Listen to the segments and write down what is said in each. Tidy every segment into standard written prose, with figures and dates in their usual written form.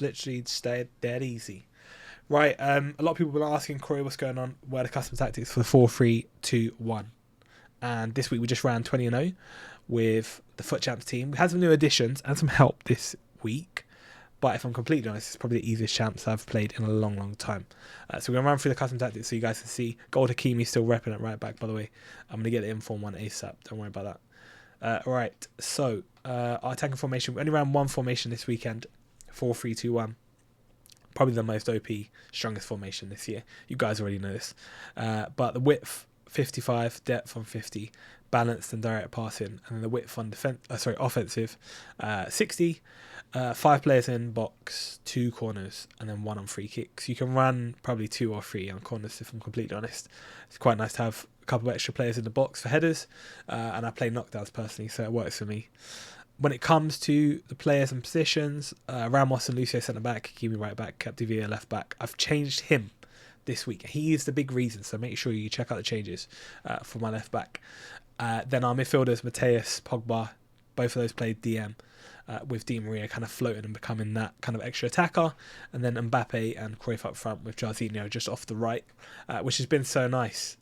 It's literally stayed dead easy. Right, a lot of people have been asking Corey what's going on, where the custom tactics for the 4-3-2-1. And this week we just ran 20-0 with the FUTChamps team. We had some new additions and some help this week. But if I'm completely honest, it's probably the easiest champs I've played in a long, long time. So we're going to run through the custom tactics so you guys can see. Gold Hakimi still repping at right back, by the way. I'm going to get the inform one ASAP. Don't worry about that. Alright, so our attacking formation. We only ran one formation this weekend. 4-3-2-1. Probably the most OP, strongest formation this year. You guys already know this. But the width, 55. Depth on 50. Balanced and direct passing. And then the width on offensive, 60. 5 players in box, 2 corners, and then 1 on free kicks. You can run probably 2 or 3 on corners if I'm completely honest. It's quite nice to have a couple of extra players in the box for headers, and I play knockdowns personally, so it works for me. When it comes to the players and positions, Ramos and Lucio centre back, Hakimi right back, Capdevia left back. I've changed him this week. He is the big reason, so make sure you check out the changes for my left back. Then our midfielders, Mateus, Pogba, both of those played DM. With Di Maria kind of floating and becoming that kind of extra attacker, and then Mbappe and Cruyff up front with Jarzinho just off the right, which has been so nice.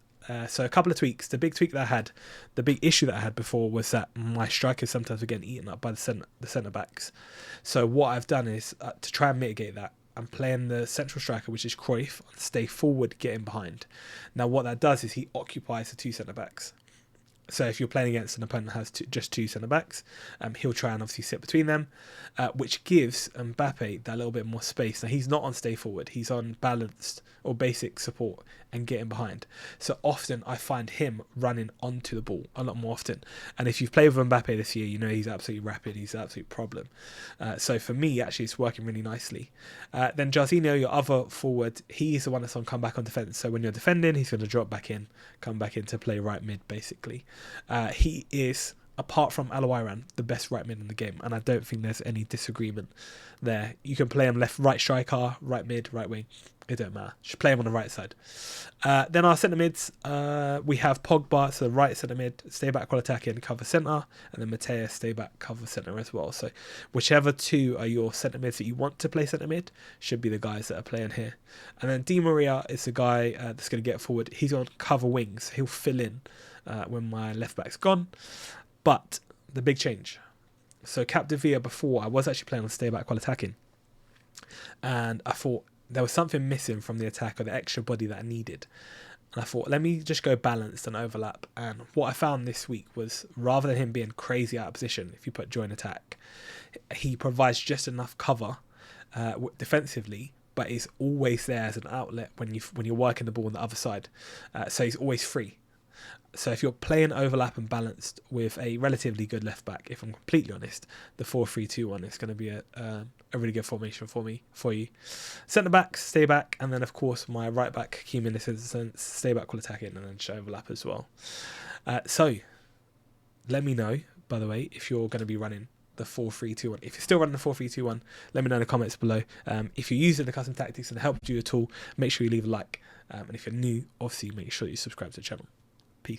So a couple of tweaks. The big tweak that I had, the big issue that I had before was that my strikers sometimes were getting eaten up by the centre backs. So what I've done is to try and mitigate that, I'm playing the central striker, which is Cruyff, stay forward, getting behind. Now what that does is he occupies the 2 centre backs. So if you're playing against an opponent that has just 2 centre-backs, he'll try and obviously sit between them, which gives Mbappe that little bit more space. Now, he's not on stay forward. He's on balanced or basic support and getting behind. So often I find him running onto the ball a lot more often. And if you've played with Mbappe this year, you know he's absolutely rapid. He's an absolute problem. So for me, actually, it's working really nicely. Then Jarzinho, your other forward, he's the one that's on come back on defence. So when you're defending, he's going to drop back in, come back in to play right mid, basically. He is, apart from Alawiran, the best right mid in the game, and I don't think there's any disagreement there. You can play him right striker, right mid, right wing. It don't matter. Just play him on the right side. Then our centre mids, we have Pogba, so the right centre mid, stay back while attacking, cover centre, and then Mateus, stay back, cover centre as well. So whichever 2 are your centre mids that you want to play centre mid, should be the guys that are playing here. And then Di Maria is the guy that's going to get forward. He's on cover wings. He'll fill in when my left back's gone. But the big change. So Capdevia before, I was actually playing on stay back while attacking. And I thought there was something missing from the attack, or the extra body that I needed. And I thought, let me just go balanced and overlap. And what I found this week was, rather than him being crazy out of position, if you put join attack, he provides just enough cover defensively, but is always there as an outlet when you're working the ball on the other side. So he's always free. So if you're playing overlap and balanced with a relatively good left back, if I'm completely honest, the 4-3-2-1 is going to be a really good formation for you. Centre backs, stay back, and then of course my right back, Hakimi in this instance, stay back while attacking, and then just overlap as well. So let me know, by the way, if you're going to be running the 4-3-2-1. If you're still running the 4-3-2-1, let me know in the comments below. If you're using the custom tactics and it helped you at all, make sure you leave a like. And if you're new, obviously make sure you subscribe to the channel.